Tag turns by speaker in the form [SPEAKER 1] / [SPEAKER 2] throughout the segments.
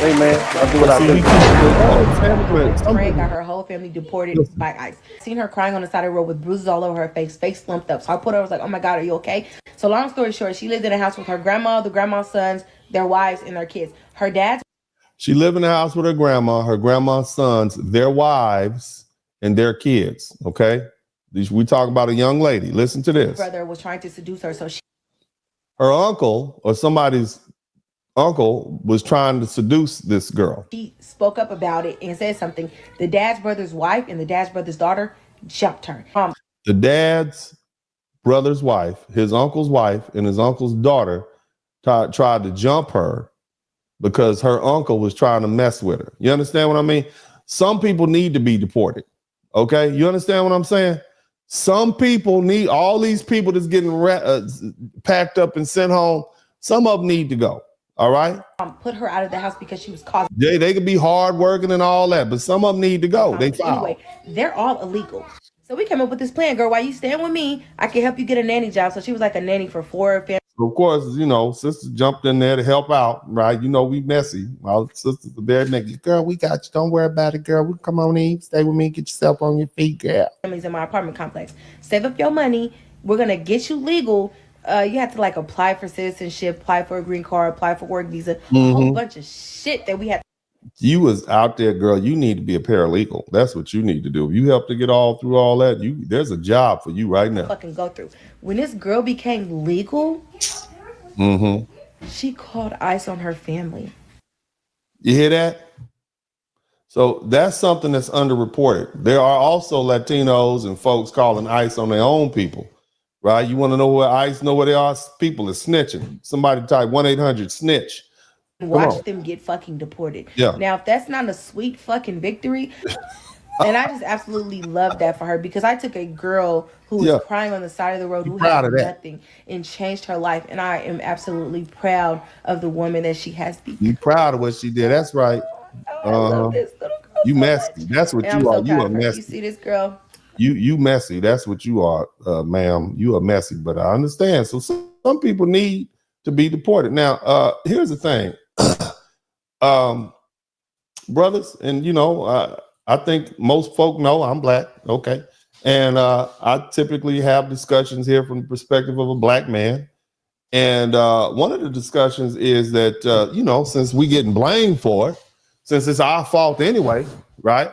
[SPEAKER 1] Hey man, I do what I
[SPEAKER 2] See,
[SPEAKER 1] do.
[SPEAKER 2] we keep
[SPEAKER 3] Friend got her whole family deported by ICE. Seen her crying on the side of the road with bruises all over her face slumped up. So I put her, I was like, oh my God, are you okay? So long story short, she lived in a house with her grandma, the grandma's sons, their wives, and their kids. Her dad's
[SPEAKER 2] She lived in the house with her grandma's sons, their wives, and their kids. Okay, we talk about a young lady. Listen to this.
[SPEAKER 3] brother was trying to seduce her, so
[SPEAKER 2] her uncle or somebody's uncle was trying to seduce this girl.
[SPEAKER 3] she spoke up about it and said something. The dad's brother's wife and the dad's brother's daughter jumped her.
[SPEAKER 2] The dad's brother's wife, his uncle's wife, and his uncle's daughter tried to jump her because her uncle was trying to mess with her. You understand what I mean? Some people need to be deported. Okay, you understand what I'm saying? Some people need, all these people that's getting packed up and sent home, some of them need to go. All right.
[SPEAKER 3] Put her out of the house because she was causing.
[SPEAKER 2] They could be hard working and all that, but some of them need to go. They foul.
[SPEAKER 3] Anyway, they're all illegal. So we came up with this plan, girl. While you staying with me, I can help you get a nanny job. So she was like a nanny for 4 families.
[SPEAKER 2] So of course, you know, sister jumped in there to help out, right? You know, we messy. My sister's the bare naked. Girl, we got you. Don't worry about it, girl. We come on in, stay with me, get yourself on your feet, girl.
[SPEAKER 3] Families in my apartment complex. Save up your money. We're gonna get you legal. You have to like apply for citizenship, apply for a green card, apply for work visa, a whole bunch of shit that we have.
[SPEAKER 2] You was out there, girl. You need to be a paralegal. That's what you need to do. If you help to get all through all that, there's a job for you right now.
[SPEAKER 3] Fucking go through. When this girl became legal, she called ICE on her family.
[SPEAKER 2] You hear that? So that's something that's underreported. There are also Latinos and folks calling ICE on their own people. Right? You want to know where ICE know where they are? People are snitching. Somebody type 1-800-SNITCH.
[SPEAKER 3] Watch them get fucking deported.
[SPEAKER 2] Yeah.
[SPEAKER 3] Now, if that's not a sweet fucking victory, and I just absolutely love that for her, because I took a girl who was crying on the side of the road, who had nothing, and changed her life. And I am absolutely proud of the woman that she has become.
[SPEAKER 2] You proud of what she did? That's right.
[SPEAKER 3] I love this little girl.
[SPEAKER 2] You messy. That's what you are. You are messy.
[SPEAKER 3] You see this girl?
[SPEAKER 2] You messy. That's what you are, ma'am. You are messy, but I understand. So some people need to be deported. Now, here's the thing, brothers, and you know, I think most folk know I'm black. Okay, and I typically have discussions here from the perspective of a black man. And one of the discussions is that you know, since we getting blamed for it, since it's our fault anyway, right?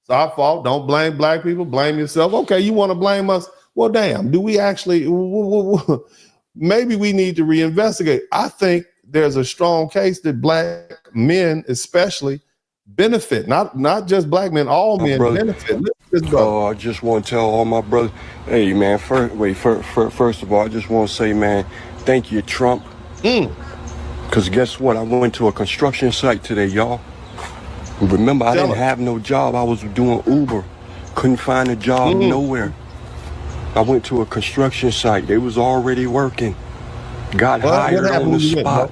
[SPEAKER 2] Our fault. Don't blame black people. Blame yourself. Okay, you want to blame us? Well, damn. Do we actually? Maybe we need to reinvestigate. I think there's a strong case that black men, especially, benefit. Not just black men. All men benefit.
[SPEAKER 4] Oh, I just want to tell all my brothers. Hey, man. First of all, I just want to say, man, thank you, Trump. Because guess what? I went to a construction site today, y'all. Remember, I didn't have no job. I was doing Uber. Couldn't find a job nowhere. I went to a construction site. They was already working. Got hired on the spot.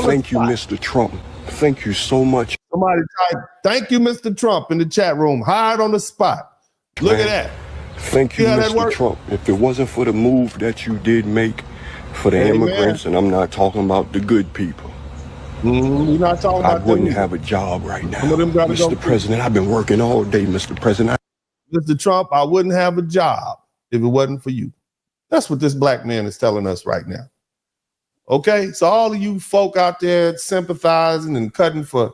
[SPEAKER 4] Thank you, Mr. Trump. Thank you so much.
[SPEAKER 2] Somebody type, thank you, Mr. Trump, in the chat room. Hired on the spot. Look at that.
[SPEAKER 4] Thank you, Mr. Trump. If it wasn't for the move that you did make for the immigrants, and I'm not talking about the good people,
[SPEAKER 2] you're not talking about
[SPEAKER 4] I wouldn't have a job right now. Mr. President, I've been working all day, Mr. President.
[SPEAKER 2] Mr. Trump, I wouldn't have a job if it wasn't for you. That's what this black man is telling us right now. Okay, so all of you folk out there sympathizing and cutting for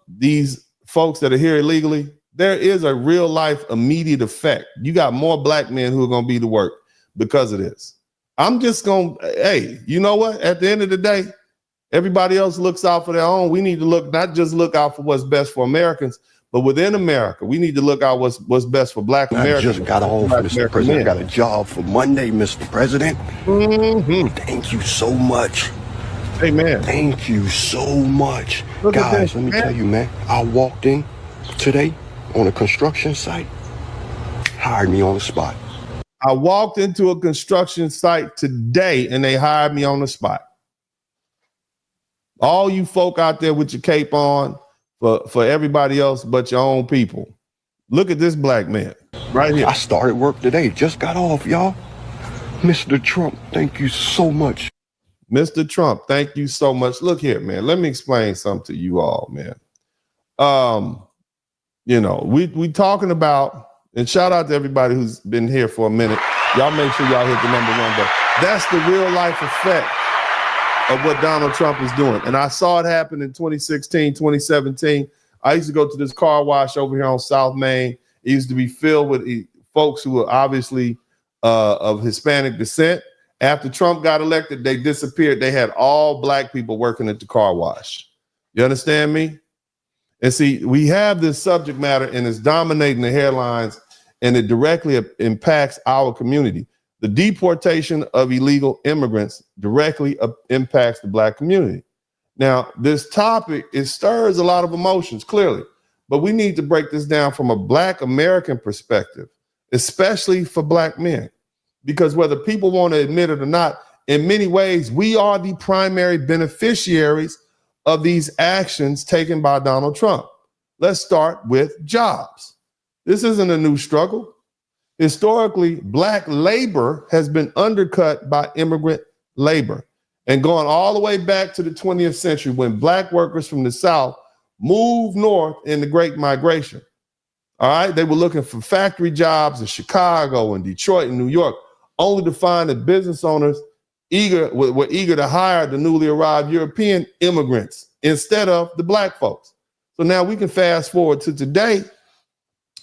[SPEAKER 2] these folks that are here illegally, there is a real life immediate effect. You got more black men who are going to be to work because of this. I'm just going to, hey, you know what? At the end of the day, everybody else looks out for their own. We need to not just look out for what's best for Americans, but within America, we need to look out what's best for black Americans.
[SPEAKER 4] I just got off, Mr. President. I got a job for Monday, Mr. President. Thank you so much.
[SPEAKER 2] Amen.
[SPEAKER 4] Thank you so much. Guys, let me tell you, man, I walked in today on a construction site, hired me on the spot.
[SPEAKER 2] I walked into a construction site today and they hired me on the spot. All you folk out there with your cape on for everybody else but your own people. Look at this black man right here.
[SPEAKER 4] I started work today. Just got off, y'all. Mr. Trump, thank you so much.
[SPEAKER 2] Mr. Trump, thank you so much. Look here, man. Let me explain something to you all, man. We talking about, and shout out to everybody who's been here for a minute. Y'all make sure y'all hit the number 1 button. That's the real life effect of what Donald Trump is doing. And I saw it happen in 2016, 2017. I used to go to this car wash over here on South Main. It used to be filled with folks who were obviously of Hispanic descent. After Trump got elected, they disappeared. They had all black people working at the car wash. You understand me? And see, we have this subject matter and it's dominating the headlines and it directly impacts our community. The deportation of illegal immigrants directly impacts the black community. Now, this topic, it stirs a lot of emotions, clearly, but we need to break this down from a black American perspective, especially for black men, because whether people want to admit it or not, in many ways, we are the primary beneficiaries of these actions taken by Donald Trump. Let's start with jobs. This isn't a new struggle. Historically, black labor has been undercut by immigrant labor. And going all the way back to the 20th century, when black workers from the South moved north in the Great Migration, all right, they were looking for factory jobs in Chicago and Detroit and New York, only to find that business owners were eager to hire the newly arrived European immigrants instead of the black folks. So now we can fast forward to today,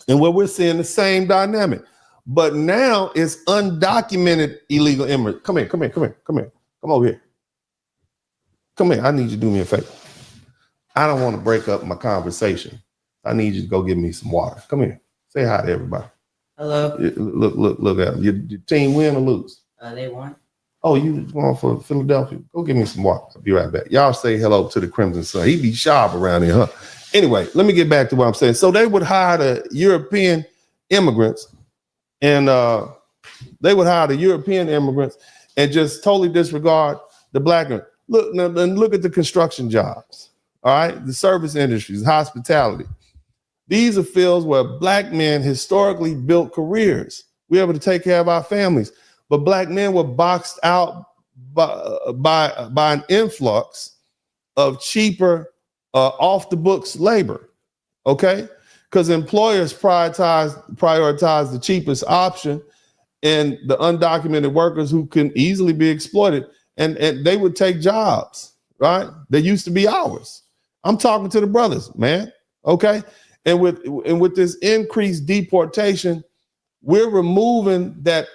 [SPEAKER 2] and where we're seeing the same dynamic. But now it's undocumented illegal immigrants. Come here. Come over here. Come here. I need you to do me a favor. I don't want to break up my conversation. I need you to go get me some water. Come here. Say hi to everybody.
[SPEAKER 3] Hello.
[SPEAKER 2] Look at them. Your team win or lose?
[SPEAKER 3] They won.
[SPEAKER 2] Oh, you going for Philadelphia? Go get me some water. I'll be right back. Y'all say hello to the Crimson Sun. He be sharp around here, huh? Anyway, let me get back to what I'm saying. So they would hire the European immigrants, and they would hire the European immigrants and just totally disregard the black ones. Look at the construction jobs. All right, the service industries, hospitality. These are fields where black men historically built careers. We were able to take care of our families, but black men were boxed out by an influx of cheaper, off the books labor. Okay, because employers prioritize the cheapest option, and the undocumented workers who can easily be exploited, and they would take jobs, right? They used to be ours. I'm talking to the brothers, man. Okay. And with this increased deportation, we're removing that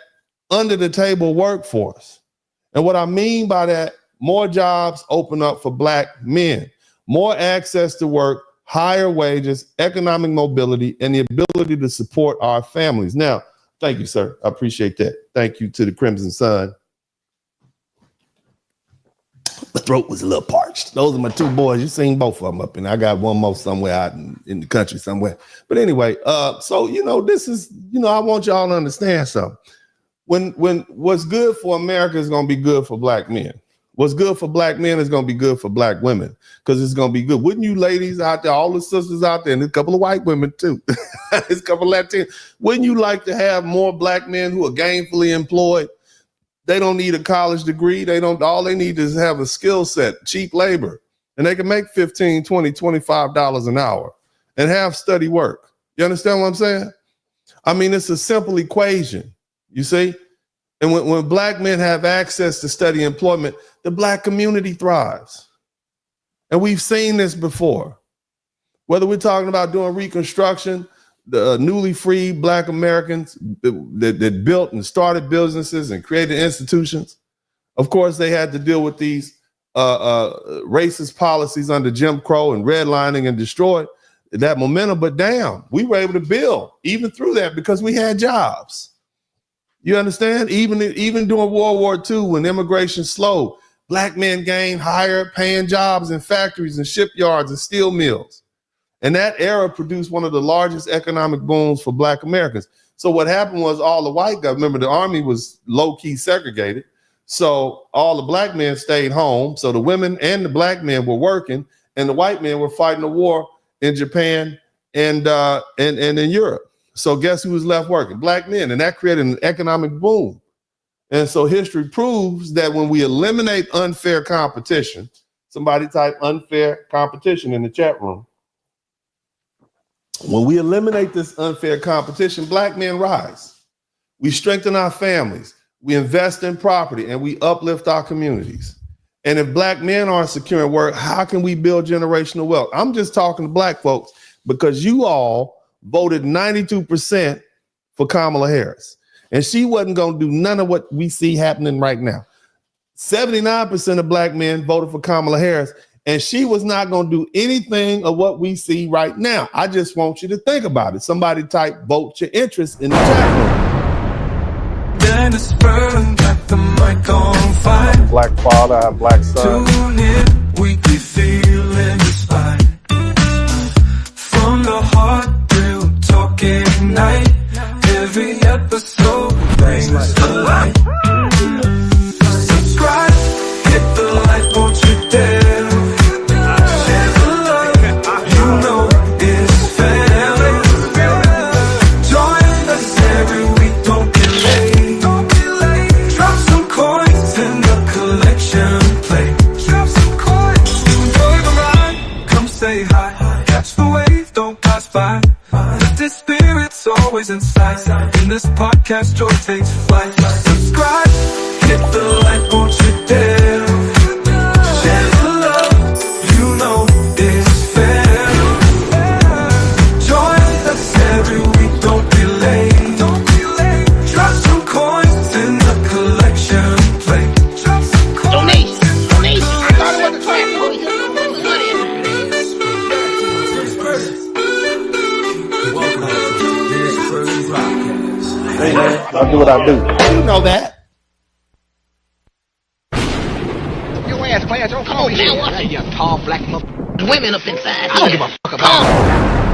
[SPEAKER 2] under the table workforce. And what I mean by that, more jobs open up for black men, more access to work, higher wages, economic mobility, and the ability to support our families. Now, thank you, sir. I appreciate that. Thank you to the Crimson Sun. My throat was a little parched. Those are my two boys. You seen both of them up, and I got one more somewhere out in the country somewhere. But anyway, so this is, I want y'all to understand something. When what's good for America is going to be good for black men. What's good for black men is going to be good for black women, because it's going to be good. Wouldn't you ladies out there, all the sisters out there, and a couple of white women too, there's a couple of Latin, wouldn't you like to have more black men who are gainfully employed? They don't need a college degree. All they need is have a skill set, cheap labor, and they can make $15, $20, $25 an hour and have steady work. You understand what I'm saying? I mean, it's a simple equation, you see? And when black men have access to steady employment, the black community thrives. And we've seen this before. Whether we're talking about doing reconstruction, the newly freed black Americans that built and started businesses and created institutions. Of course, they had to deal with these racist policies under Jim Crow and redlining and destroyed that momentum. But damn, we were able to build even through that because we had jobs. You understand? Even during World War II, when immigration slowed, black men gained higher paying jobs in factories and shipyards and steel mills. And that era produced one of the largest economic booms for black Americans. So what happened was all the white guys, remember the army was low-key segregated. So all the black men stayed home. So the women and the black men were working, and the white men were fighting a war in Japan and in Europe. So guess who was left working? Black men. And that created an economic boom. And so history proves that when we eliminate unfair competition, somebody type unfair competition in the chat room. When we eliminate this unfair competition, black men rise. We strengthen our families. We invest in property and we uplift our communities. And if black men aren't securing work, how can we build generational wealth? I'm just talking to black folks because you all voted 92% for Kamala Harris. And she wasn't going to do none of what we see happening right now. 79% of black men voted for Kamala Harris, and she was not going to do anything of what we see right now. I just want you to think about it. Somebody type vote your interest in the chat room.
[SPEAKER 1] DennisSpurling got the mic on fire.
[SPEAKER 2] Black father, I have black son.
[SPEAKER 1] Tune in, weekly feeling inspired. From the heart, real talk ignite. Every episode brings to light. Subscribe, hit the like, won't you dare. Share the love, you know it's family. Join us every week, don't be late. Drop some coins in the collection plate. Drop some coins, enjoy the ride. Come say hi, catch the wave, don't pass by. Lifted spirits always in sight. In this podcast, joy takes flight. Subscribe, hit the like, won't you dare. Share the love, you know it's fair. Join us every week, don't be late. Drop some coins in the collection plate. Drop some coins.
[SPEAKER 5] Donation. I thought it was a transfer.
[SPEAKER 2] Hey man, I'll do what I do. You know that.
[SPEAKER 5] Your ass class, don't come over here. You tall black mother. Women up inside. I don't give a fuck about